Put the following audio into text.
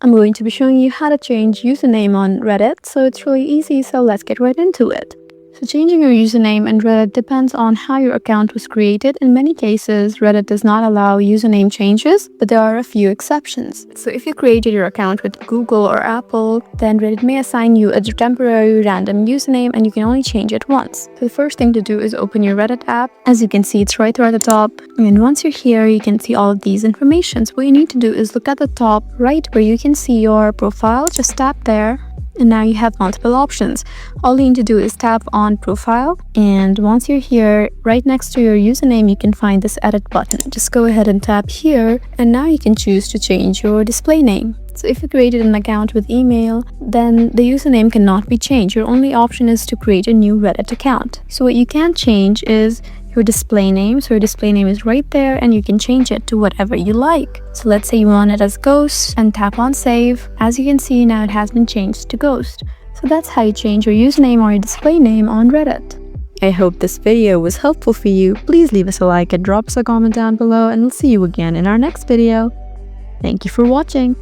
I'm going to be showing you how to change username on Reddit, so it's really easy, so let's get right into it. So changing your username in Reddit depends on how your account was created. In many cases, Reddit does not allow username changes, but there are a few exceptions. So if you created your account with Google or Apple, then Reddit may assign you a temporary random username and you can only change it once. So the first thing to do is open your Reddit app. As you can see, it's right there at the top. And once you're here, you can see all of these information. So what you need to do is look at the top right where you can see your profile. Just tap there. And now you have multiple options. All you need to do is tap on profile, and once you're here, right next to your username, you can find this edit button. Just go ahead and tap here, and now you can choose to change your display name. So if you created an account with email, then the username cannot be changed. Your only option is to create a new Reddit account. So what you can change is your display name. So your display name is right there and you can change it to whatever you like. So let's say you want it as Ghost and tap on save. As you can see, now it has been changed to Ghost. So that's how you change your username or your display name on Reddit. I hope this video was helpful for you. Please leave us a like and drop us a comment down below, and we'll see you again in our next video. Thank you for watching.